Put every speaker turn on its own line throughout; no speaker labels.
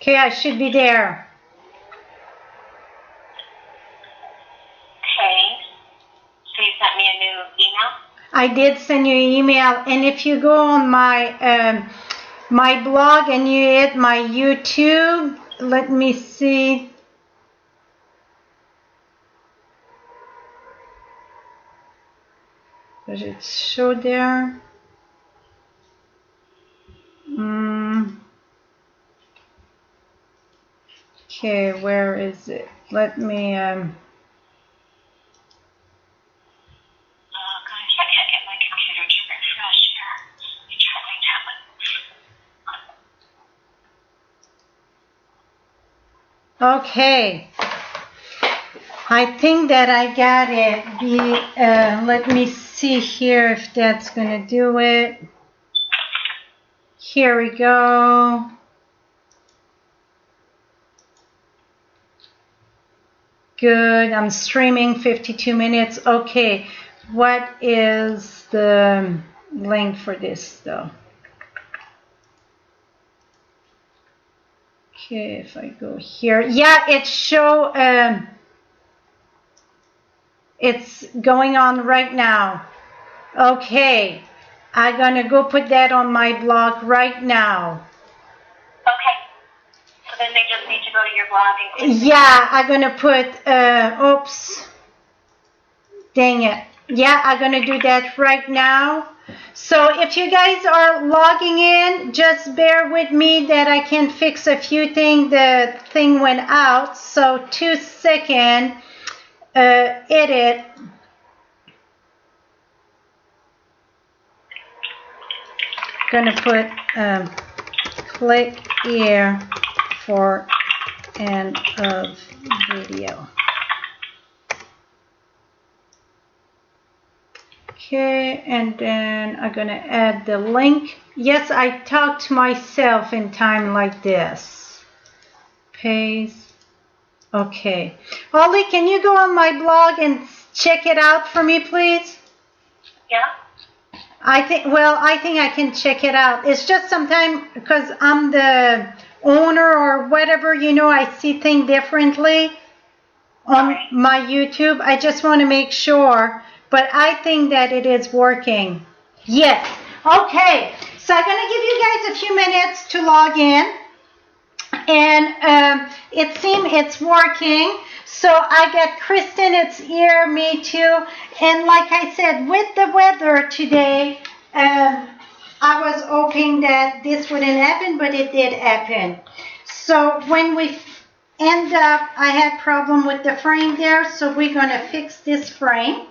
Okay, I should be there.
Okay. So you sent me a new email?
I did send you an email, and if you go on my my blog and you hit my YouTube, let me see. Does it show there? Okay, where is it? Let me
Oh gosh, I can't get my computer to refresh here. Let me try my tablet.
Okay. I think that I got it. Let me see here if that's gonna do it. Here we go. Good. I'm streaming 52 minutes. Okay. What is the link for this though? Okay, if I go here. Yeah, it's going on right now. Okay. I'm gonna go put that on my blog right now.
Okay. So then they just need to go to your blog and click.
Yeah, I'm gonna put, oops. Dang it. Yeah, I'm gonna do that right now. So if you guys are logging in, just bear with me that I can fix a few things. The thing went out. So 2 second, edit. Gonna put click here for end of video. Okay, and then I'm gonna add the link. Yes, I talk to myself in time like this. Paste. Okay. Ollie, can you go on my blog and check it out for me, please?
Yeah.
I think I can check it out. It's just sometimes because I'm the owner or whatever, I see things differently on my YouTube. I just want to make sure, but I think that it is working. Yes. Okay. So I'm going to give you guys a few minutes to log in. And it seems it's working. So I got Kristen, it's here, me too. And like I said, with the weather today, I was hoping that this wouldn't happen, but it did happen. So when we end up, I had problem with the frame there, so we're going to fix this frame.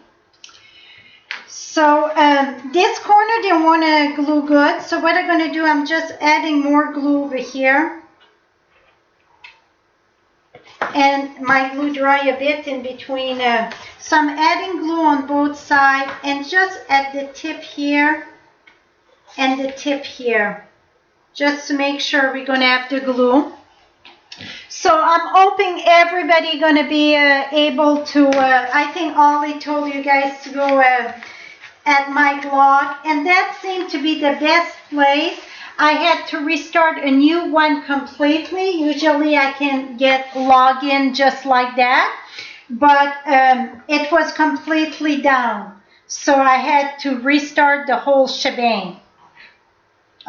So this corner didn't want to glue good, so what I'm going to do, I'm just adding more glue over here. And my glue dry a bit in between. So I'm adding glue on both sides and just at the tip here and the tip here, just to make sure we're going to have the glue. So I'm hoping everybody going to be able to, I think Ollie told you guys to go at my blog, and that seemed to be the best place. I had to restart a new one completely. Usually I can get login just like that, but it was completely down. So I had to restart the whole shebang.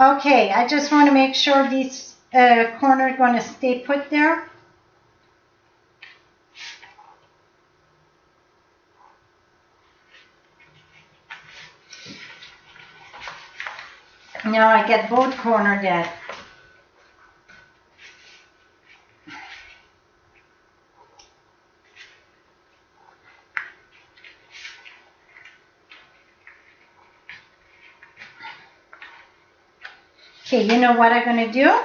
Okay, I just want to make sure these corners are going to stay put there. Now I get both corners dead. Okay, you know what I'm going to do?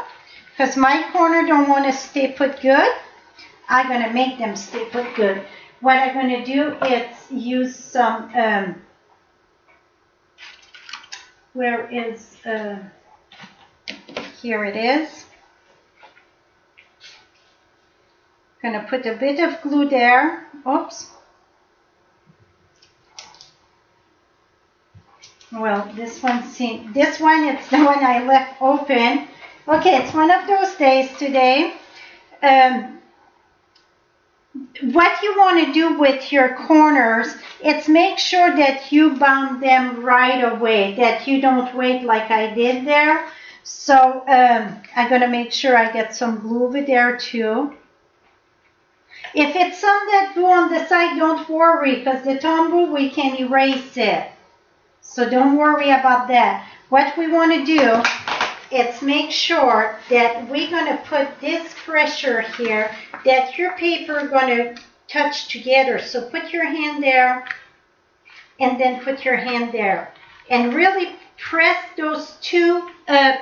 Because my corner don't want to stay put good, I'm going to make them stay put good. What I'm going to do is use some, where is, here it is. Going to put a bit of glue there. Oops. Well, this one, it's the one I left open. Okay, it's one of those days today. What you want to do with your corners, it's make sure that you bound them right away, that you don't wait like I did there. So I'm going to make sure I get some glue over there too. If it's some that go on the side, don't worry, because the tumble, we can erase it. So don't worry about that. What we want to do is make sure that we're going to put this pressure here, that your paper is going to touch together. So put your hand there, and then put your hand there. And really press those two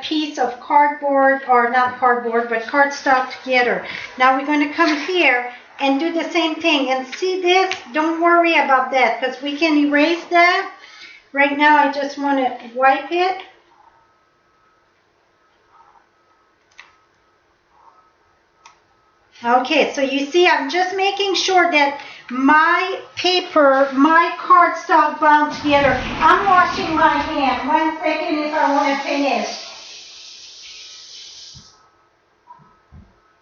pieces of cardboard, or not cardboard, but cardstock together. Now we're going to come here and do the same thing. And see this? Don't worry about that, because we can erase that. Right now I just want to wipe it. Okay, so you see I'm just making sure that my paper, my cardstock bound together. I'm washing my hand. 1 second if I want to finish.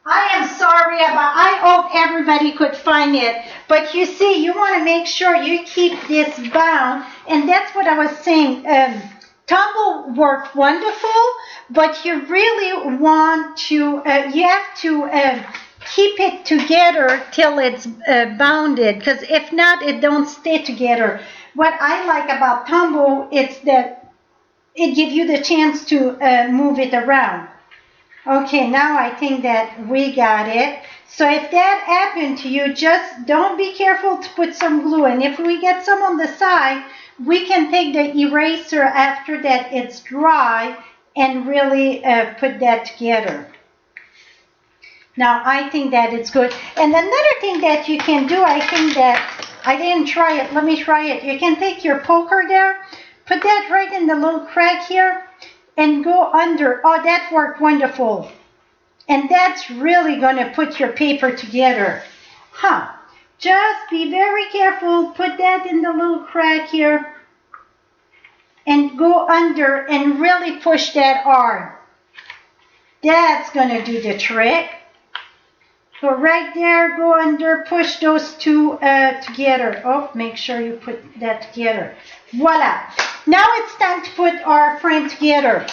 I am sorry I hope everybody could find it. But you see, you want to make sure you keep this bound. And that's what I was saying. Tumble worked wonderful, but you really want to, you have to keep it together till it's bounded, because if not, it don't stay together. What I like about tumble is that it gives you the chance to move it around. Okay, now I think that we got it. So if that happened to you, just don't be careful to put some glue. And if we get some on the side, we can take the eraser after that it's dry and really put that together. Now, I think that it's good. And another thing that you can do, I think that, I didn't try it. Let me try it. You can take your poker there, put that right in the little crack here, and go under. Oh, that worked wonderful. And that's really going to put your paper together. Just be very careful. Put that in the little crack here, and go under and really push that hard. That's going to do the trick. So right there, go under, push those two together. Oh, make sure you put that together. Voila. Now it's time to put our frame together.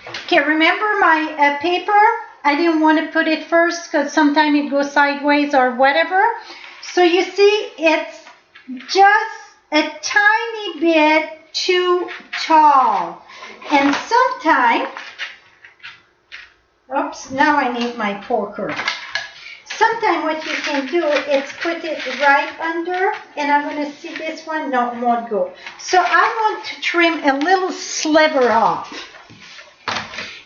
Okay, remember my paper? I didn't want to put it first because sometimes it goes sideways or whatever. So you see, it's just a tiny bit too tall. And sometimes, oops, now I need my poker. Sometimes what you can do is put it right under, and I'm going to see this one, no, it won't go. So I want to trim a little sliver off.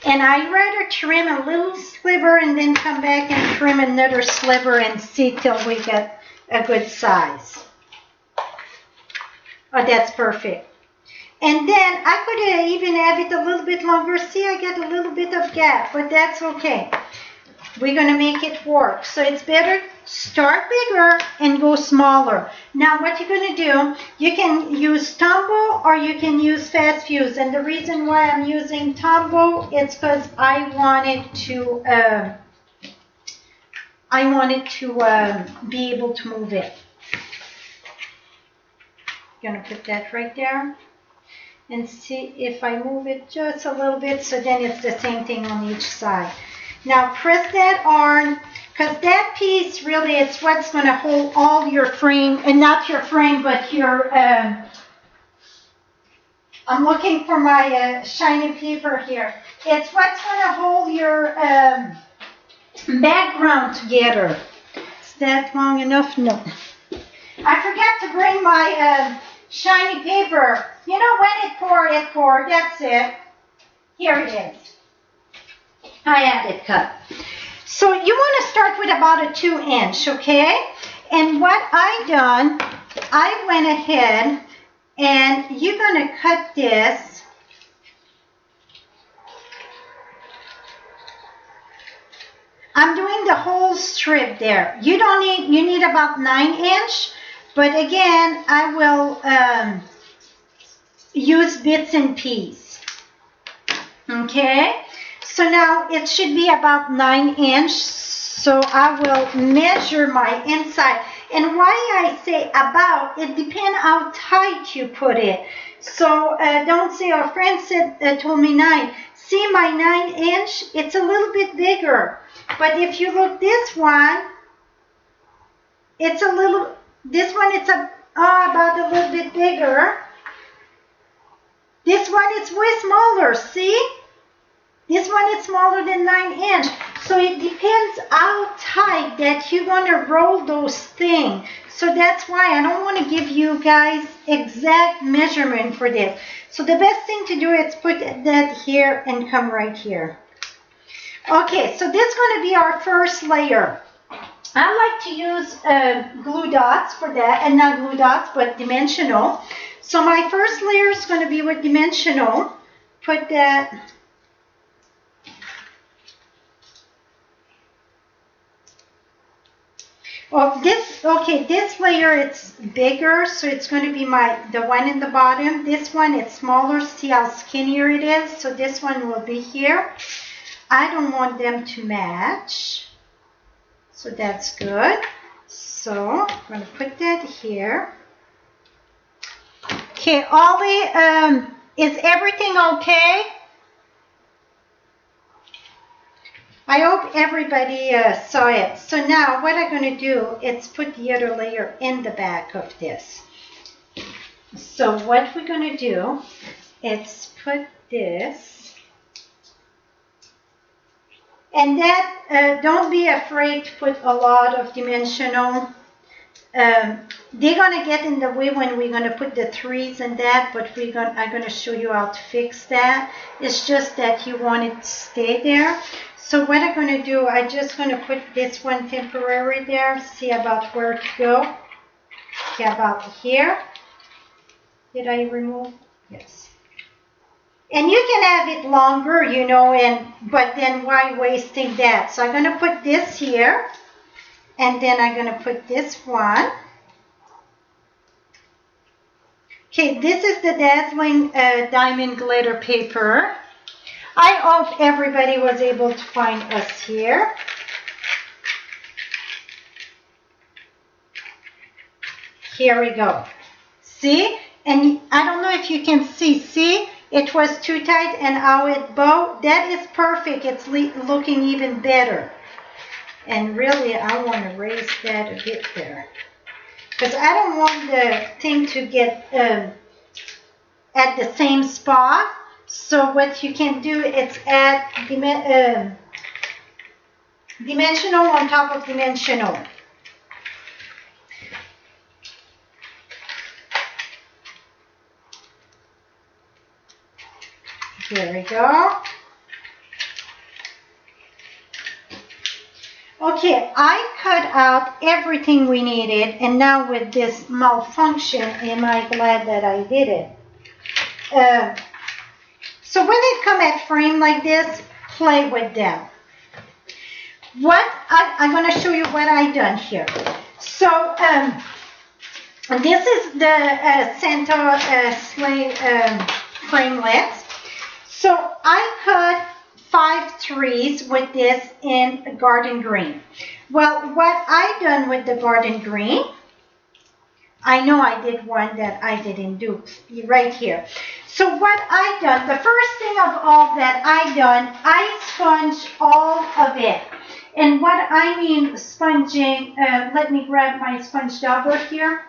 And I'd rather trim a little sliver and then come back and trim another sliver and see till we get a good size. Oh, that's perfect. And then I could even have it a little bit longer. See, I get a little bit of gap, but that's okay. We're going to make it work. So it's better start bigger and go smaller. Now what you're going to do, you can use Tombow or you can use Fast Fuse. And the reason why I'm using Tombow is because I wanted to be able to move it. I'm going to put that right there. And see if I move it just a little bit, so then it's the same thing on each side. Now press that on, because that piece really is what's going to hold all your frame, and not your frame, but your, I'm looking for my shiny paper here. It's what's going to hold your background together. Is that long enough? No. I forgot to bring my shiny paper. You know, when it poured, that's it. Here it is. I had it cut. So you want to start with about a 2-inch, okay? And what I done, I went ahead and you're going to cut this. I'm doing the whole strip there. You don't need, you need about 9-inch, but again, I will use bits and pieces. Okay? So now it should be about 9 inch. So I will measure my inside. And why I say about, it depends how tight you put it. So don't say, our friend said, told me 9. See my 9 inch? It's a little bit bigger. But if you look this one, it's a little, this one it's about a little bit bigger. This one is way smaller, see? This one is smaller than 9 inch. So it depends how tight that you're going to roll those things. So that's why I don't want to give you guys exact measurement for this. So the best thing to do is put that here and come right here. Okay, so this is going to be our first layer. I like to use glue dots for that, and not glue dots, but dimensional. So my first layer is going to be with dimensional. Put that. Oh, this layer it's bigger, so it's going to be the one in the bottom. This one it's smaller. See how skinnier it is? So this one will be here. I don't want them to match, so that's good. So I'm going to put that here. Okay, Ollie, is everything okay? I hope everybody saw it. So now what I'm going to do is put the other layer in the back of this. So what we're going to do is put this. And that, don't be afraid to put a lot of dimensional. They're going to get in the way when we're going to put the threes and that, but I'm going to show you how to fix that. It's just that you want it to stay there. So what I'm going to do, I'm just going to put this one temporary there. See about where to go. Okay, about here. Did I remove? Yes. And you can have it longer, you know, but then why wasting that? So I'm going to put this here. And then I'm going to put this one. Okay, this is the Dazzling Diamond Glitter Paper. I hope everybody was able to find us here. Here we go. See? And I don't know if you can see. See? It was too tight and how it bowed. That is perfect. It's looking even better. And really, I want to raise that a bit there. Because I don't want the thing to get at the same spot. So what you can do is add dimensional on top of dimensional. There we go. Okay, I cut out everything we needed, and now with this malfunction, am I glad that I did it? So when they come at frame like this, play with them. I'm going to show you what I've done here. So this is the Santa sleigh framelets. So I cut 5 trees with this in garden green. Well, what I done with the garden green, I know I did one that I didn't do right here. So what I done, the first thing of all that I done, I sponged all of it. And what I mean sponging, let me grab my sponge dauber here.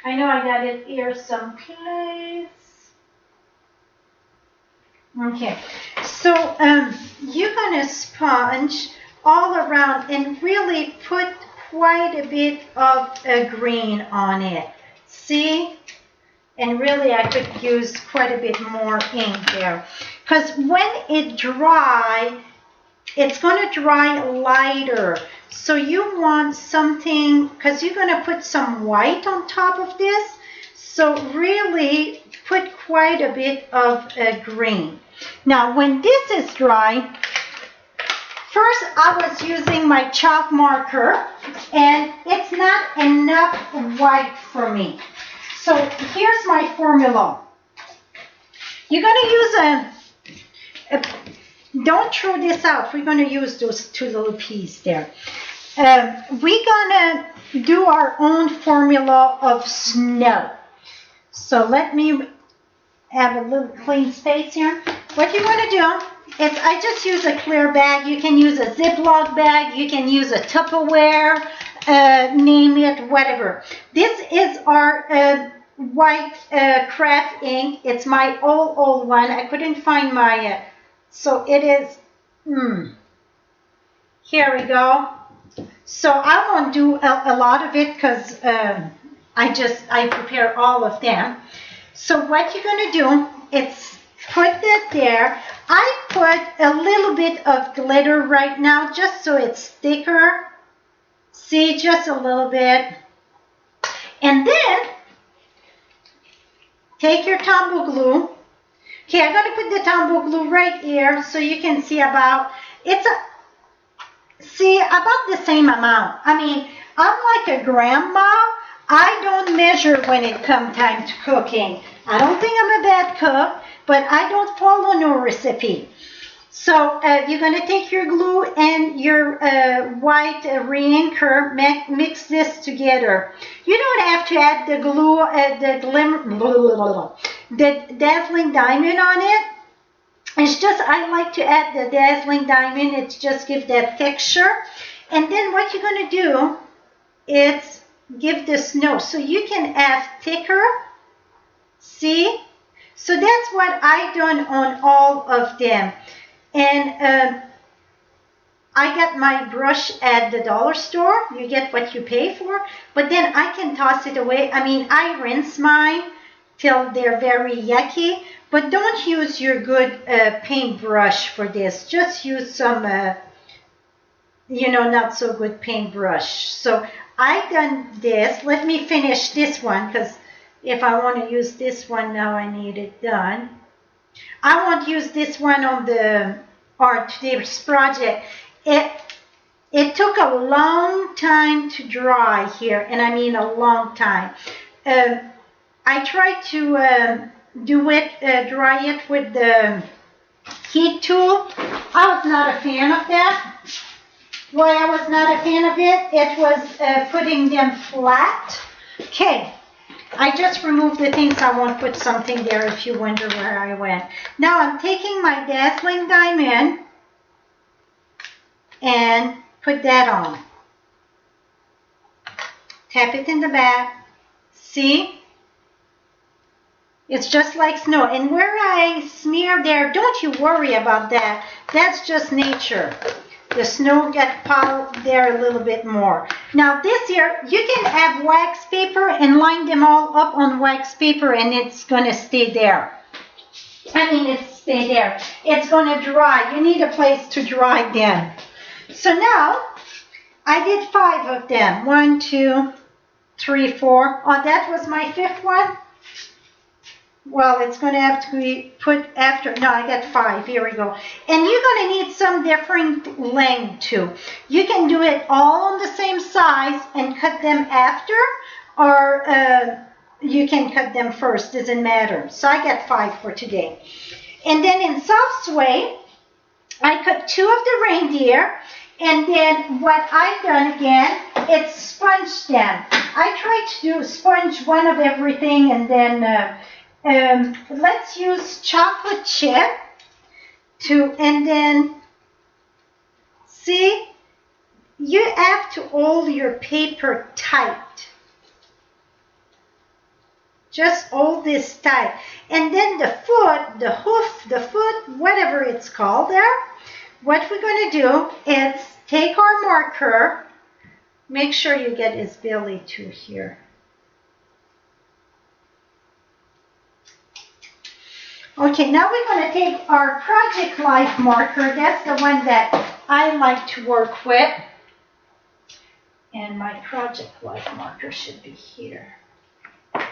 I know I got it here someplace. Okay, so you're going to sponge all around and really put quite a bit of green on it. See? And really I could use quite a bit more ink there. Because when it dry, it's going to dry lighter. So you want something, because you're going to put some white on top of this. So really put quite a bit of green. Now when this is dry, first I was using my chalk marker and it's not enough white for me. So here's my formula. You're going to use don't throw this out. We're going to use those 2 little peas there. We're going to do our own formula of snow. So let me have a little clean space here. What you're going to do is, I just use a clear bag. You can use a Ziploc bag. You can use a Tupperware, name it, whatever. This is our white craft ink. It's my old one. I couldn't find my, so it is, here we go. So I won't do a lot of it because I prepare all of them. So what you're going to do is put that there. I put a little bit of glitter right now just so it's thicker. See, just a little bit. And then take your tumble glue. Okay, I'm going to put the tumble glue right here so you can see about, about the same amount. I mean, I'm like a grandma. I don't measure when it comes time to cooking. I don't think I'm a bad cook, but I don't follow no recipe. So you're going to take your glue and your white reinker, mix this together. You don't have to add the glue, the dazzling diamond on it. It's just, I like to add the dazzling diamond. It just gives that texture. And then what you're going to do is give the snow. So you can have thicker. See? So that's what I done on all of them. And I got my brush at the dollar store. You get what you pay for. But then I can toss it away. I mean, I rinse mine till they're very yucky. But don't use your good paintbrush for this. Just use some, not so good paintbrush. So I done this. Let me finish this one because if I want to use this one now, I need it done. I won't use this one on today's project. It took a long time to dry here, and I mean a long time. I tried to dry it with the heat tool. I was not a fan of that. Why I was not a fan of it? It was putting them flat. Okay. I just removed the things. I won't put something there if you wonder where I went. Now I'm taking my dazzling diamond and put that on. Tap it in the back. See? It's just like snow. And where I smear there, don't you worry about that. That's just nature. The snow got piled there a little bit more. Now this here, you can have wax paper and line them all up on wax paper and it's going to stay there. It's going to dry. You need a place to dry them. So now, I did 5 of them. 1, 2, 3, 4. Oh, that was my 5th one? Well, it's going to have to be put after. No, I got 5. Here we go. And you're going to need some different length too. You can do it all on the same size and cut them after, or you can cut them first. Doesn't matter. So I got 5 for today. And then in soft sway, I cut 2 of the reindeer. And then what I've done again, it's sponge them. I try to do sponge one of everything, and then let's use chocolate chip and then see, you have to hold your paper tight. Just hold this tight. And then the foot, the hoof, the foot, whatever it's called there, what we're going to do is take our marker, make sure you get his belly to here. Okay, now we're going to take our Project Life marker. That's the one that I like to work with. And my Project Life marker should be here. I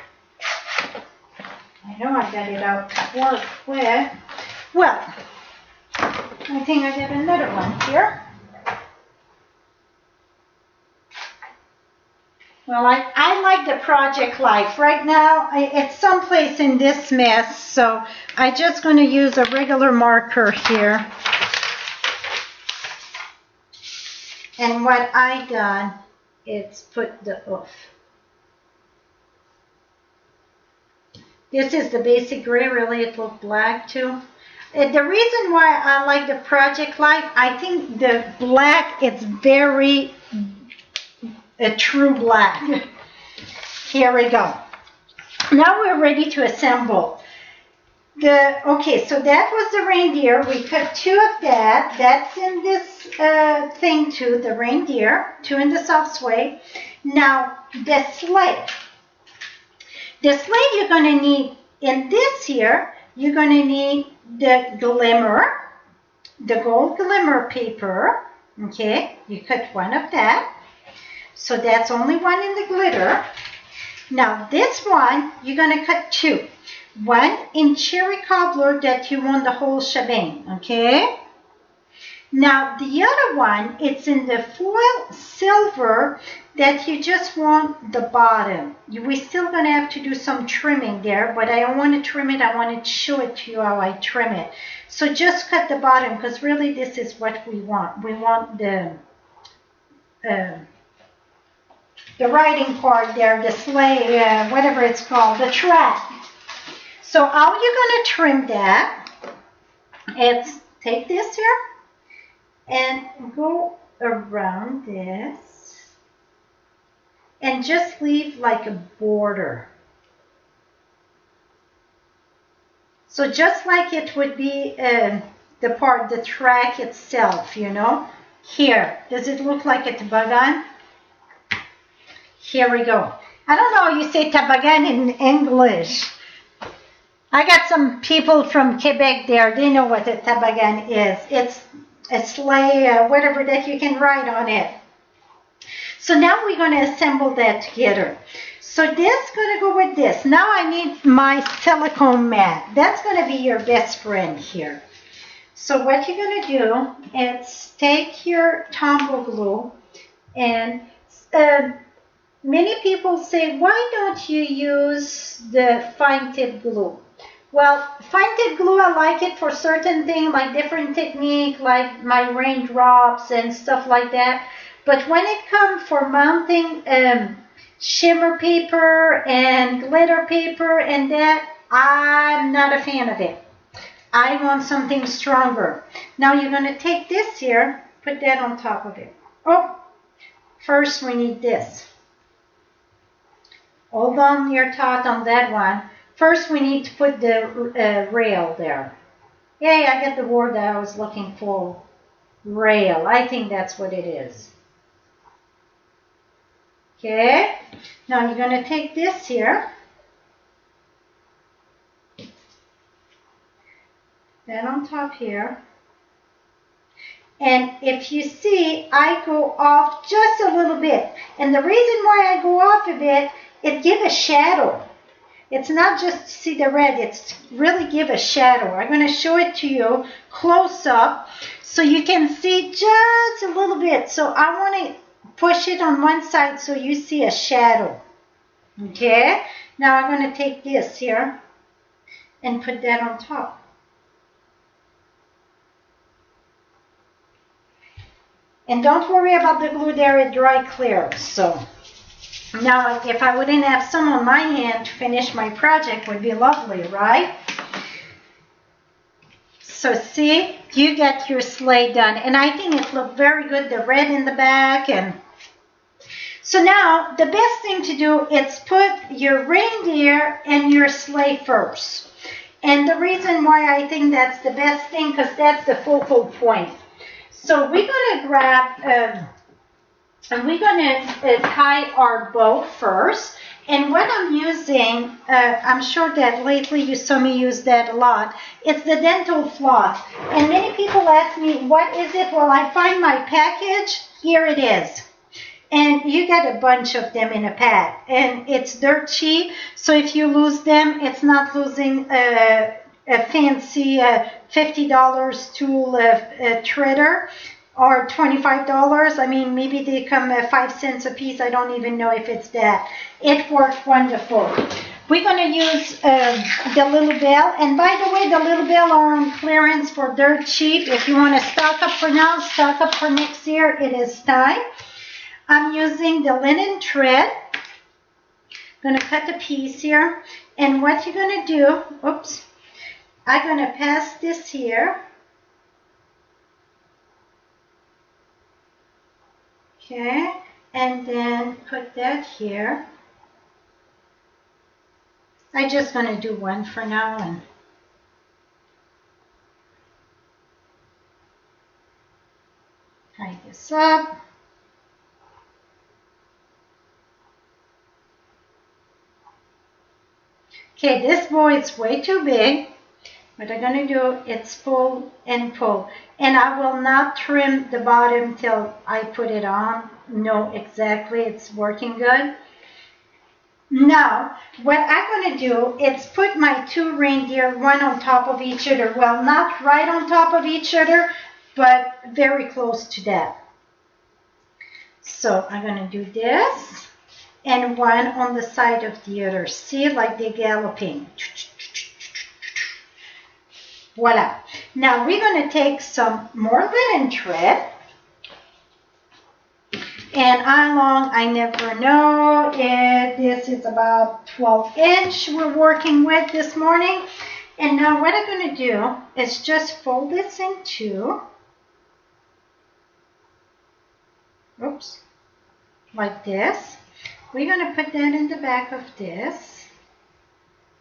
know I got it out to work with. Well, I think I got another one here. Well, I like the Project Life. Right now, it's someplace in this mess, so I'm just going to use a regular marker here. And what I done is put the oof. This is the basic gray, really it looked black too. The reason why I like the Project Life, I think the black, it's very a true black. Here we go. Now we're ready to assemble. Okay, so that was the reindeer. We cut 2 of that. That's in this thing too, the reindeer, 2 in the soft suede. Now the sleigh. The sleigh you're going to need in this here, you're going to need the glimmer, the gold glimmer paper. Okay, you cut 1 of that. So that's only 1 in the glitter. Now this one, you're going to cut 2. 1 in cherry cobbler that you want the whole shebang, okay? Now the other one, it's in the foil silver that you just want the bottom. We're still going to have to do some trimming there, but I don't want to trim it. I want to show it to you how I trim it. So just cut the bottom because really this is what we want. We want the riding part there, the sleigh, whatever it's called, the track. So how you're going to trim that, it's take this here and go around this and just leave like a border. So just like it would be the track itself, you know. Here, does it look like a toboggan? Here we go. I don't know how you say toboggan in English. I got some people from Quebec there. They know what a toboggan is. It's a sleigh, whatever that you can ride on it. So now we're going to assemble that together. So this is going to go with this. Now I need my silicone mat. That's going to be your best friend here. So what you're going to do is take your Tombow glue and many people say, why don't you use the fine tip glue? Well, fine tip glue, I like it for certain things, like different technique, like my raindrops and stuff like that. But when it comes for mounting shimmer paper and glitter paper and that, I'm not a fan of it. I want something stronger. Now you're going to take this here, put that on top of it. Oh, first we need this. Hold on your thought on that one. First, we need to put the rail there. Yay, I got the word that I was looking for. Rail. I think that's what it is. Okay. Now you're going to take this here. That on top here. And if you see, I go off just a little bit. And the reason why I go off a bit, it gives a shadow. It's not just to see the red, it's really give a shadow. I'm going to show it to you close up so you can see just a little bit. So I want to push it on one side so you see a shadow. Okay? Now I'm going to take this here and put that on top. And don't worry about the glue there, it dry clear. So now, if I wouldn't have some on my hand to finish my project, would be lovely, right? So see, you get your sleigh done. And I think it looked very good, the red in the back. And so now, the best thing to do is put your reindeer and your sleigh first. And the reason why I think that's the best thing, because that's the focal point. So we're going to grab... and we're going to tie our bow first. And what I'm using, I'm sure that lately you saw me use that a lot, it's the dental floss. And many people ask me, what is it? Well, I find my package, here it is. And you get a bunch of them in a pack. And it's dirt cheap, so if you lose them, it's not losing a fancy $50 tool threader. Or $25. I mean, maybe they come at 5 cents a piece. I don't even know if it's that. It works wonderful. we're going to use the little bell. And by the way, the little bell are on clearance for dirt cheap. If you want to stock up for now, stock up for next year, it is time. I'm using the linen thread. I'm going to cut a piece here. And what you're going to do, oops, I'm going to pass this here. Okay, and then put that here. I'm just going to do one for now and tie this up. Okay, this bow is way too big. What I'm going to do is pull and pull. And I will not trim the bottom till I put it on. No, exactly, it's working good. Now, what I'm going to do is put my two reindeer, one on top of each other. Well, not right on top of each other, but very close to that. So I'm going to do this, and one on the side of the other. See, like they're galloping. Voila. Now we're going to take some more linen thread. And how long, I never know. This is about 12-inch we're working with this morning. And now what I'm going to do is just fold this in two. Oops. Like this. We're going to put that in the back of this.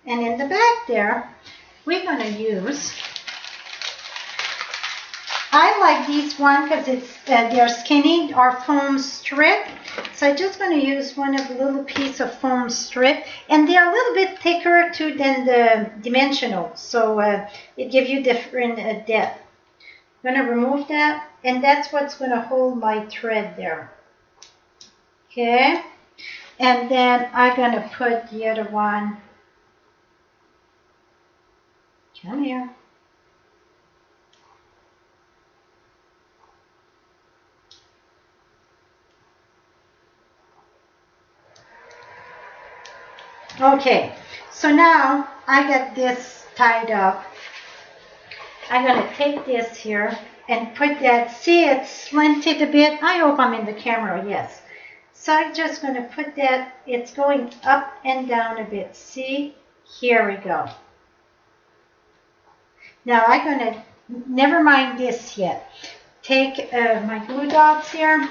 And in the back there, we're going to use, I like these one because it's they're skinny or foam strip. So I'm just going to use one of the little piece of foam strip, and they're a little bit thicker too than the dimensional, so it gives you different depth. I'm going to remove that, and that's what's going to hold my thread there. Okay, and then I'm going to put the other one. Come here. Okay, so now I got this tied up. I'm going to take this here and put that, see it's slanted a bit. I hope I'm in the camera, yes. So I'm just going to put that, it's going up and down a bit. See, here we go. Now I'm going to, never mind this yet. Take my glue dots here.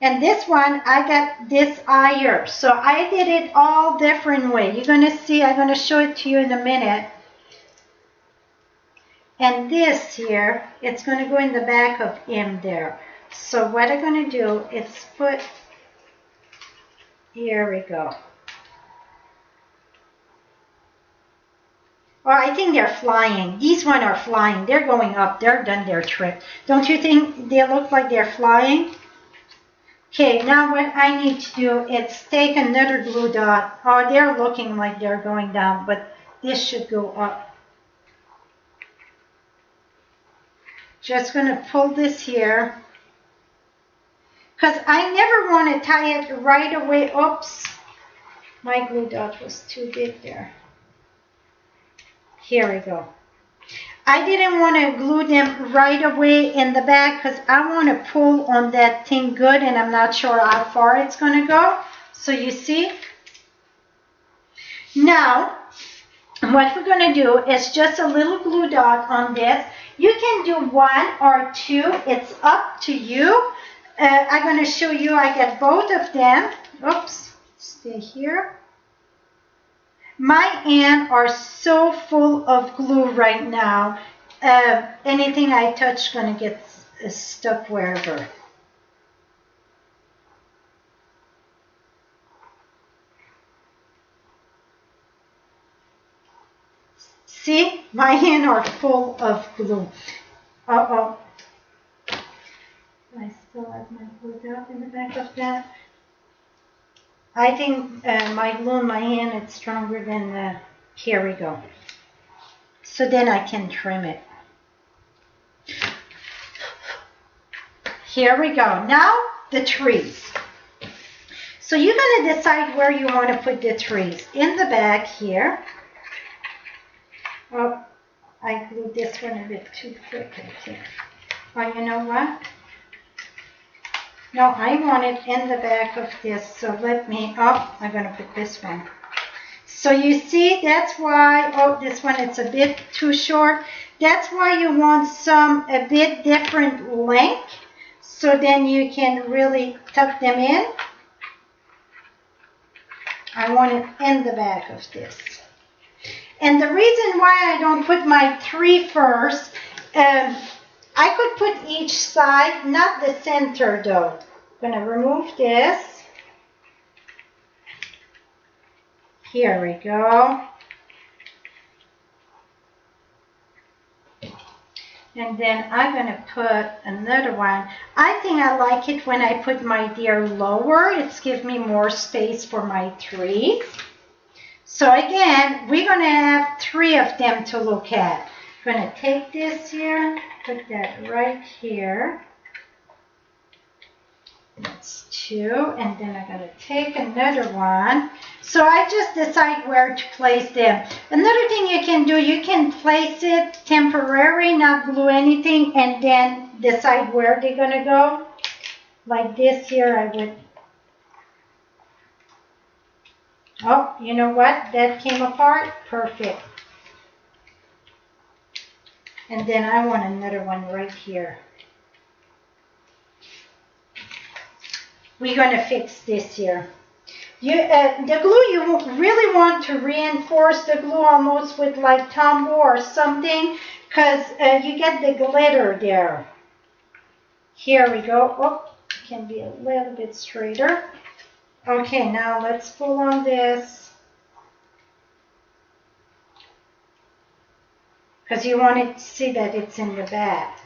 And this one, I got this iron. So I did it all different way. You're going to see, I'm going to show it to you in a minute. And this here, it's going to go in the back of him there. So what I'm going to do is put, here we go. Oh, I think they're flying. These ones are flying. They're going up. They're done their trip. Don't you think they look like they're flying? Okay, now what I need to do is take another glue dot. Oh, they're looking like they're going down, but this should go up. Just going to pull this here. Because I never want to tie it right away. Oops, my glue dot was too big there. Here we go. I didn't want to glue them right away in the back because I want to pull on that thing good, and I'm not sure how far it's going to go. So you see? Now, what we're going to do is just a little glue dot on this. You can do one or two. It's up to you. I'm going to show you. I got both of them. Oops. Stay here. My hands are so full of glue right now. Anything I touch is going to get stuck wherever. See, my hands are full of glue. Uh-oh. I still have my glue dot in the back of that. I think my glue in my hand is stronger than here we go. So then I can trim it. Here we go. Now the trees. So you're going to decide where you want to put the trees. In the back here. Oh, I glued this one a bit too quick, I think. Oh, you know what? No, I want it in the back of this. So let me, oh, I'm going to put this one. So you see, that's why, oh, this one, it's a bit too short. That's why you want some a bit different length. So then you can really tuck them in. I want it in the back of this. And the reason why I don't put my tree first, I could put each side, not the center though. I'm going to remove this. Here we go. And then I'm going to put another one. I think I like it when I put my deer lower. It's give me more space for my trees. So again, we're going to have 3 of them to look at. I'm going to take this here, put that right here. That's 2. And then I'm going to take another one. So I just decide where to place them. Another thing you can do, you can place it temporary, not glue anything, and then decide where they're going to go. Like this here, I would. Oh, you know what? That came apart. Perfect. And then I want another one right here. We're going to fix this here. The glue, you really want to reinforce the glue almost with like Tombow or something, because you get the glitter there. Here we go. Oh, it can be a little bit straighter. Okay, now let's pull on this. Because you want to see that it's in the back.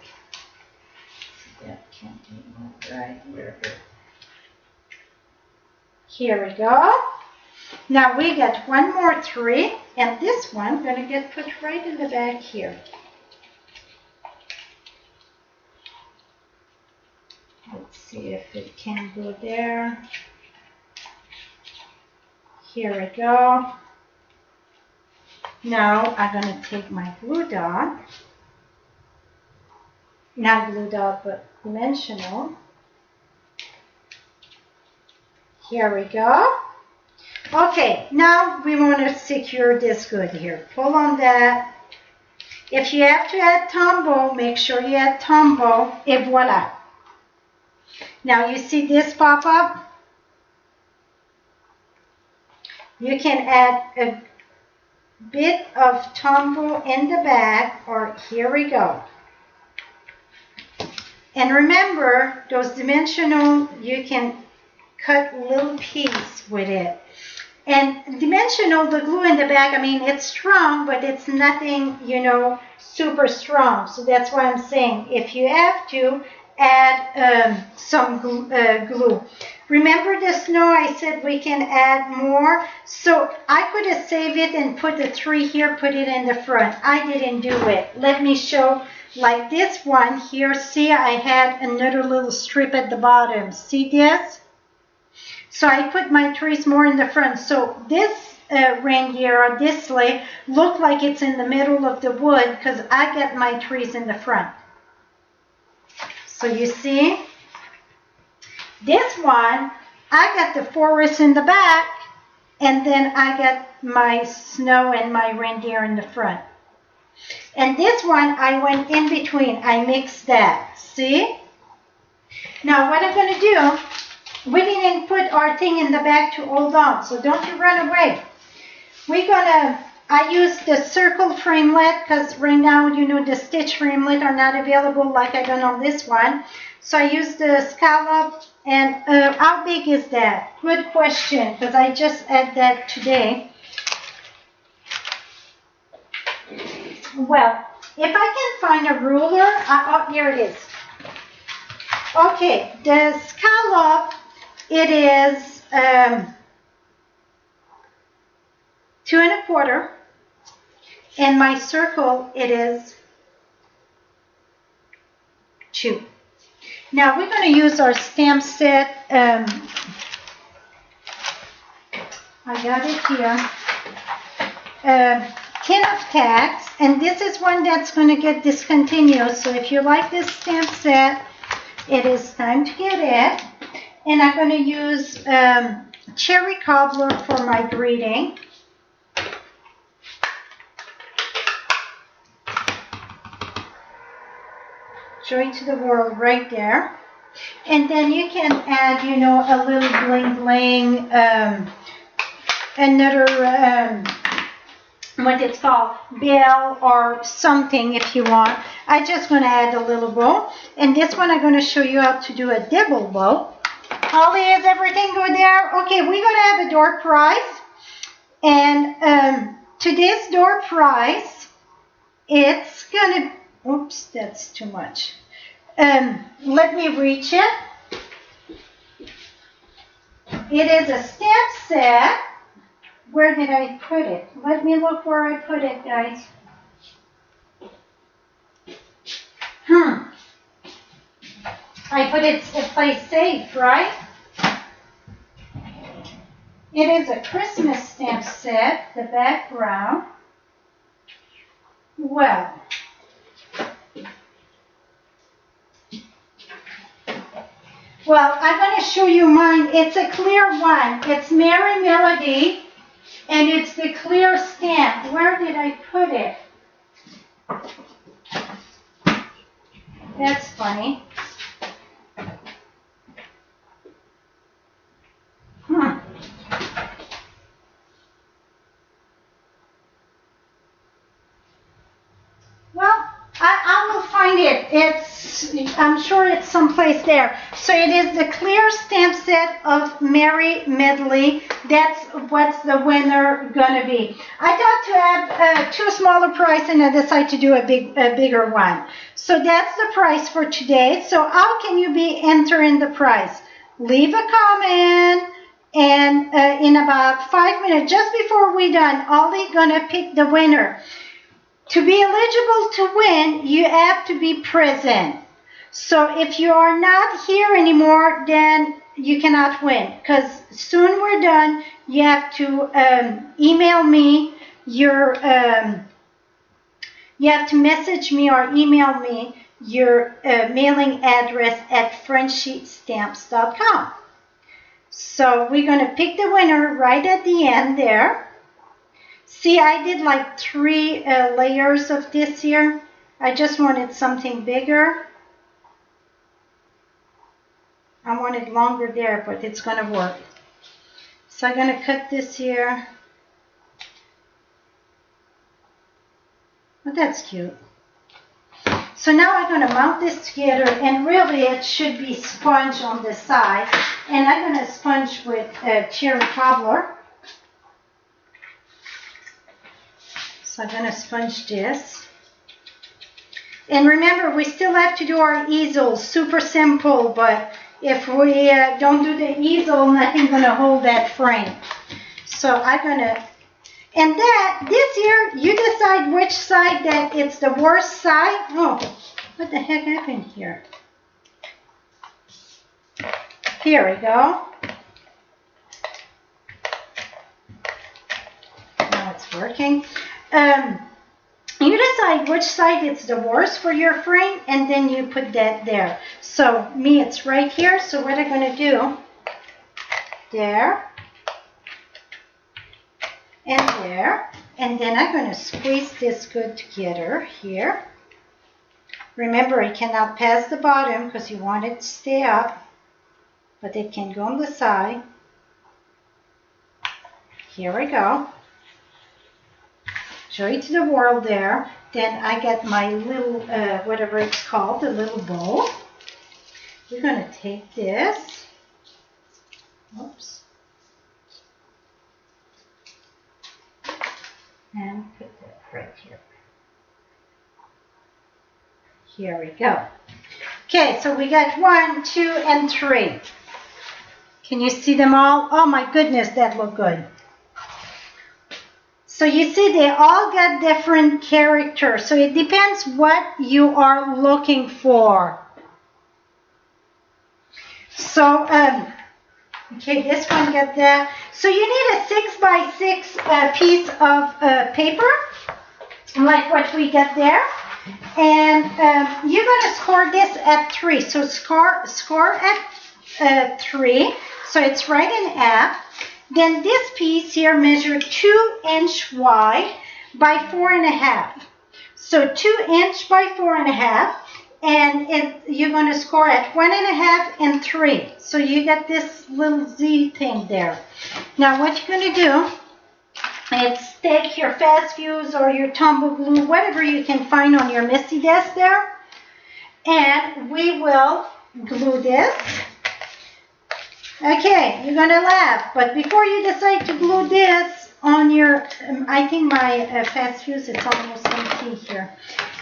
That can't be right here. Here we go. Now we got one more tree, and this one going to get put right in the back here. Let's see if it can go there. Here we go. Now I'm going to take my glue dot. Not glue dot, but dimensional. Here we go. Okay, now we want to secure this good here. Pull on that. If you have to add Tombow, make sure you add Tombow, et voila. Now you see this pop up? You can add a bit of Tombow in the back, or here we go. And remember, those dimensional, you can cut a little piece with it. And dimensional, the glue in the back, I mean, it's strong, but it's nothing, you know, super strong. So that's why I'm saying, if you have to, add some glue. Remember the snow, I said we can add more. So I could have saved it and put the 3 here, put it in the front. I didn't do it. Let me show, like this one here. See, I had another little strip at the bottom. See this? So I put my trees more in the front. So this reindeer or this sleigh look like it's in the middle of the wood because I got my trees in the front. So you see, this one, I got the forest in the back, and then I got my snow and my reindeer in the front. And this one, I went in between. I mixed that. See? Now what I'm going to do, we didn't put our thing in the back to hold on, so don't you run away. We're going to, I use the circle framelit because right now, you know, the stitch framelit are not available like I done on this one. So I use the scallop. And how big is that? Good question, because I just had that today. Well, if I can find a ruler, oh, here it is. Okay, the scallop, it is 2 1/4, and my circle, it is 2. Now we're going to use our stamp set I got it here. Tin of tacks, and this is one that's going to get discontinued. So if you like this stamp set, it is time to get it. And I'm going to use cherry cobbler for my greeting. Joy to the world right there. And then you can add, you know, a little bling bling, another, what it's called, bell or something if you want. I'm just going to add a little bow. And this one I'm going to show you how to do a double bow. Holly, is everything good there? Okay, we're going to have a door prize. And today's door prize, it's going to, oops, that's too much. Let me reach it. It is a stamp set. Where did I put it? Let me look where I put it, guys. I put it in place safe, right? It is a Christmas stamp set, the background. Well, I'm going to show you mine. It's a clear one. It's Merry Melody, and it's the clear stamp. Where did I put it? That's funny. Well, I will find it. I'm sure it's someplace there. So it is the clear stamp set of Merry Medley. That's what's the winner gonna be. I thought to have two smaller prize, and I decided to do a bigger one. So that's the prize for today. So how can you be entering the prize? Leave a comment, and in about 5 minutes, just before we're done, Ollie gonna pick the winner. To be eligible to win, you have to be present. So if you are not here anymore, then you cannot win. Because soon we're done, you have to email me your, you have to message me or email me your mailing address at FrenchieStamps.com. So we're going to pick the winner right at the end there. See, I did like 3 layers of this here. I just wanted something bigger. I wanted longer there, but it's going to work. So I'm going to cut this here. Oh, that's cute. So now I'm going to mount this together, and really it should be sponge on the side. And I'm going to sponge with cherry cobbler. So I'm going to sponge this. And remember, we still have to do our easel. Super simple, but if we don't do the easel, nothing's going to hold that frame. So I'm going to, and that, this here, you decide which side that it's the worst side. Oh, what the heck happened here? Here we go. Now it's working. You decide which side it's the worst for your frame, and then you put that there. So me, it's right here. So what I'm going to do, there, and there, and then I'm going to squeeze this good together here. Remember, it cannot pass the bottom because you want it to stay up, but it can go on the side. Here we go. Joy to the world there. Then I got my little, whatever it's called, the little bowl. We're going to take this. Oops. And put that right here. Here we go. Okay, so we got 1, 2, and 3. Can you see them all? Oh my goodness, that looked good. So you see, they all got different characters. So it depends what you are looking for. So Okay, this one got that. So you need a 6x6 piece of paper, like what we got there. And you're going to score this at 3. So score at 3. So it's right in half. Then this piece here measures 2 inch wide by 4.5. So 2 inch by 4.5. And you're going to score at 1.5 and 3. So you get this little Z thing there. Now what you're going to do is take your fast fuse or your tumble glue, whatever you can find on your messy desk there, and we will glue this. Okay, you're going to laugh, but before you decide to glue this on your, I think my fast fuse is almost empty here.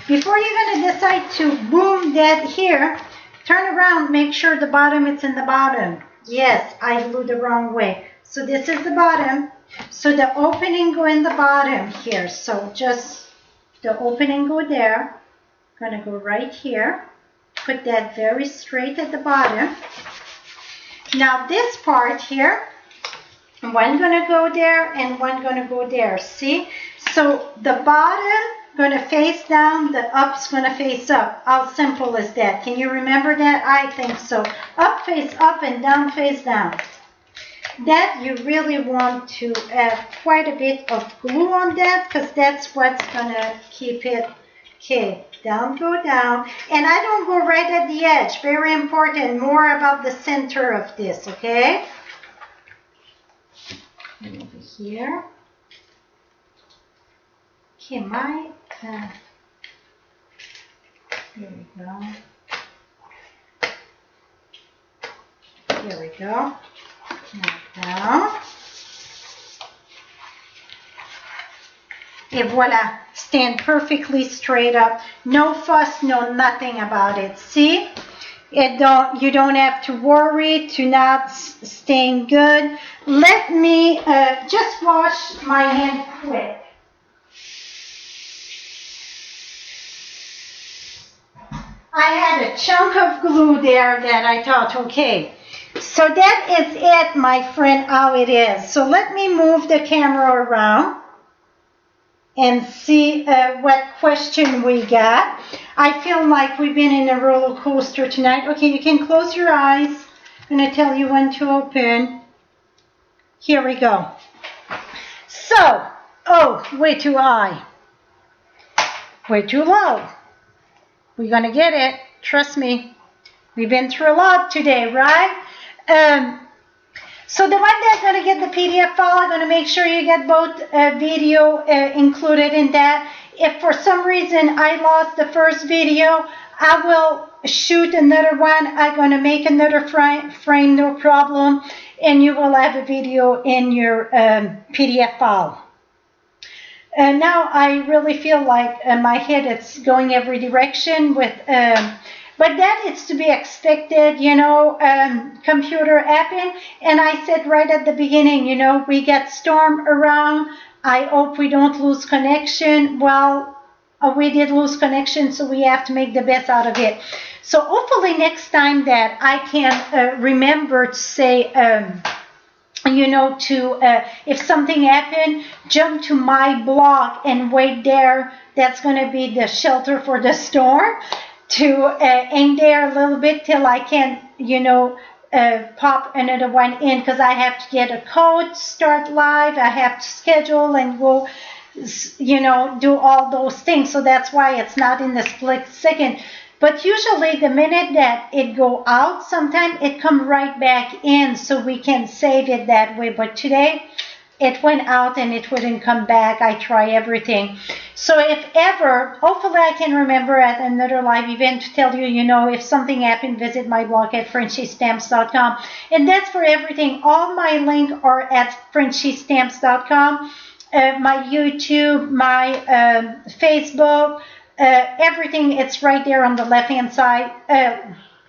Before you're going to decide to boom that here, turn around, make sure the bottom is in the bottom. Yes, I glued the wrong way. So this is the bottom. So the opening go in the bottom here. So just the opening go there. Gonna go right here. Put that very straight at the bottom. Now this part here, one gonna go there and one gonna go there. See? So the bottom gonna face down, the up's gonna face up. How simple is that? Can you remember that? I think so. Up face up and down face down. That you really want to add quite a bit of glue on that, because that's what's gonna keep it. Okay, down, go down. And I don't go right at the edge. Very important. More about the center of this, okay? And over here. Okay, there we go. There we go. Now down. Et voila. Stand perfectly straight up. No fuss, no nothing about it. See? You don't have to worry to not staying good. Let me just wash my hand quick. I had a chunk of glue there that I thought, okay. So that is it, my friend, how it is. So let me move the camera around and see what question we got. I feel like we've been in a roller coaster tonight. Okay, you can close your eyes. I'm going to tell you when to open. Here we go. So, way too high. Way too low. We're going to get it. Trust me. We've been through a lot today, right? So the one that's going to get the PDF file, I'm going to make sure you get both video included in that. If for some reason I lost the first video, I will shoot another one. I'm going to make another frame, no problem. And you will have a video in your PDF file. Now I really feel like my head is going every direction with... but that is to be expected, you know, computer happen. And I said right at the beginning, you know, we get storm around. I hope we don't lose connection. Well, we did lose connection, so we have to make the best out of it. So hopefully next time that I can remember to say, you know, if something happened, jump to my blog and wait there. That's going to be the shelter for the storm. To hang there a little bit till I can, you know, pop another one in, because I have to get a code, start live, I have to schedule and go, you know, do all those things. So that's why it's not in the split second. But usually the minute that it go out, sometimes it come right back in, so we can save it that way. But today it went out and it wouldn't come back. I try everything. So if ever, hopefully I can remember at another live event to tell you, you know, if something happened, visit my blog at FrenchieStamps.com. And that's for everything. All my links are at FrenchieStamps.com. My YouTube, my Facebook, everything, it's right there on the left-hand side,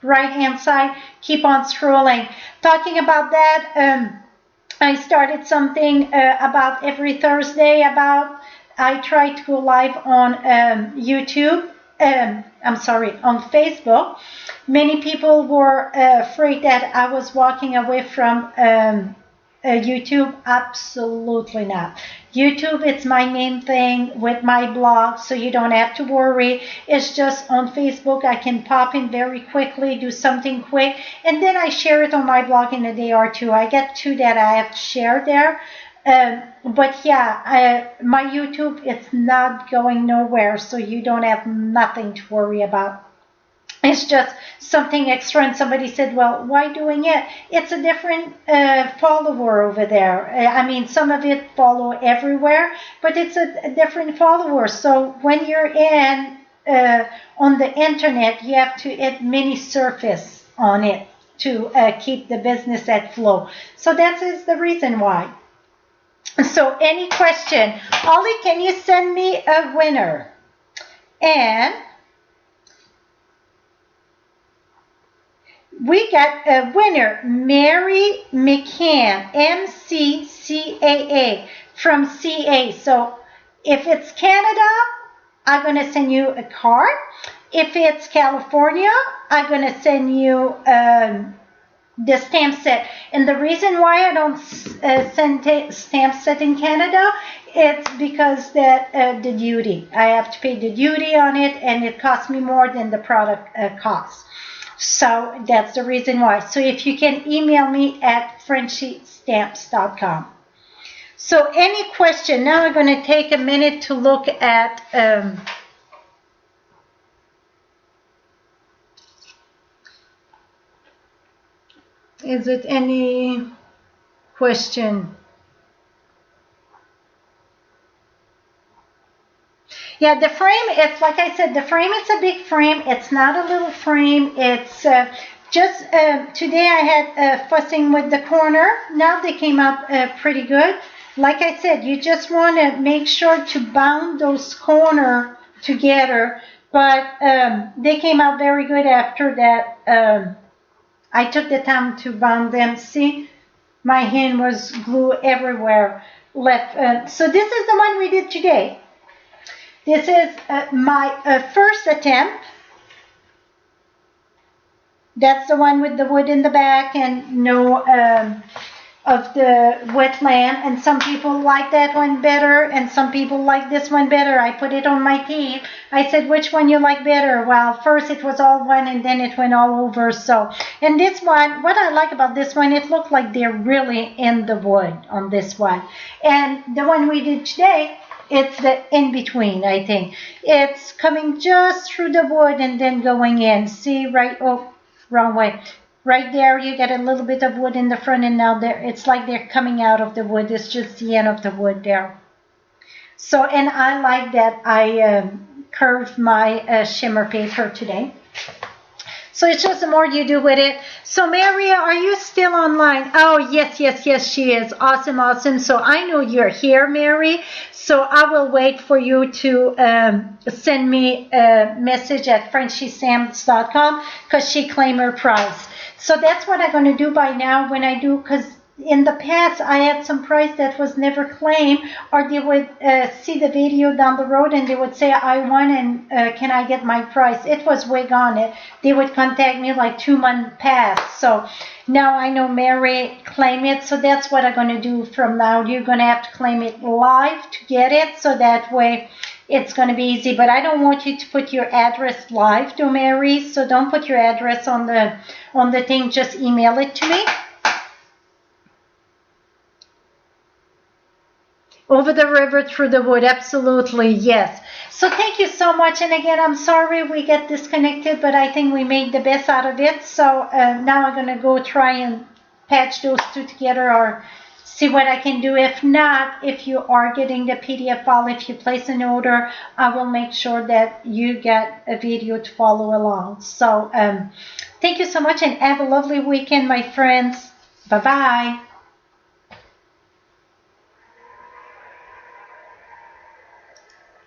right-hand side. Keep on scrolling. Talking about that, I started something about every Thursday I try to go live on YouTube I'm sorry, on Facebook, many people were afraid that I was walking away from YouTube. Absolutely not. YouTube, it's my main thing with my blog, so you don't have to worry. It's just on Facebook, I can pop in very quickly, do something quick, and then I share it on my blog in a day or two. I get two that I have to share there. But yeah, my YouTube, it's not going nowhere, so you don't have nothing to worry about. It's just something extra, and somebody said, well, why doing it? It's a different follower over there. I mean, some of it follow everywhere, but it's a different follower. So when you're in on the internet, you have to add mini surface on it to keep the business at flow. So that is the reason why. So any question? Ollie, can you send me a winner? And we got a winner, Mary McCann, MCCAA from CA. So if it's Canada, I'm going to send you a card. If it's California, I'm going to send you the stamp set. And the reason why I don't send stamp set in Canada, it's because that the duty. I have to pay the duty on it, and it costs me more than the product costs. So that's the reason why. So if you can email me at frenchiestamps.com. So any question? Now I'm going to take a minute to look at is it any question? Yeah, the frame, it's like I said, the frame is a big frame. It's not a little frame. It's just, today I had fussing with the corner. Now they came out pretty good. Like I said, you just want to make sure to bound those corner together. But they came out very good after that. I took the time to bound them. See, my hand was glue everywhere left. So this is the one we did today. This is my first attempt. That's the one with the wood in the back and no of the wetland. And some people like that one better, and some people like this one better. I put it on my team. I said, which one you like better? Well, first it was all one, and then it went all over. So, and this one, what I like about this one, it looked like they're really in the wood on this one. And the one we did today, it's the in-between, I think. It's coming just through the wood and then going in. See, right, oh, wrong way. Right there, you get a little bit of wood in the front, and now there, it's like they're coming out of the wood. It's just the end of the wood there. So, and I like that I curved my shimmer paper today. So it's just the more you do with it. So Maria, are you still online? Oh, yes, yes, yes, she is. Awesome, awesome. So I know you're here, Mary. So I will wait for you to send me a message at frenchiestamps.com because she claimed her prize. So that's what I'm going to do by now when I do, because in the past I had some price that was never claimed, or they would see the video down the road and they would say, I won and can I get my price? It was way gone. They would contact me like 2 months past. So now I know Mary claim it. So that's what I'm going to do from now. You're going to have to claim it live to get it. So that way it's going to be easy. But I don't want you to put your address live to Mary. So don't put your address on the thing. Just email it to me. Over the river, through the wood. Absolutely, yes. So thank you so much. And again, I'm sorry we get disconnected, but I think we made the best out of it. So now I'm going to go try and patch those two together or see what I can do. If not, if you are getting the PDF file, if you place an order, I will make sure that you get a video to follow along. So thank you so much and have a lovely weekend, my friends. Bye-bye.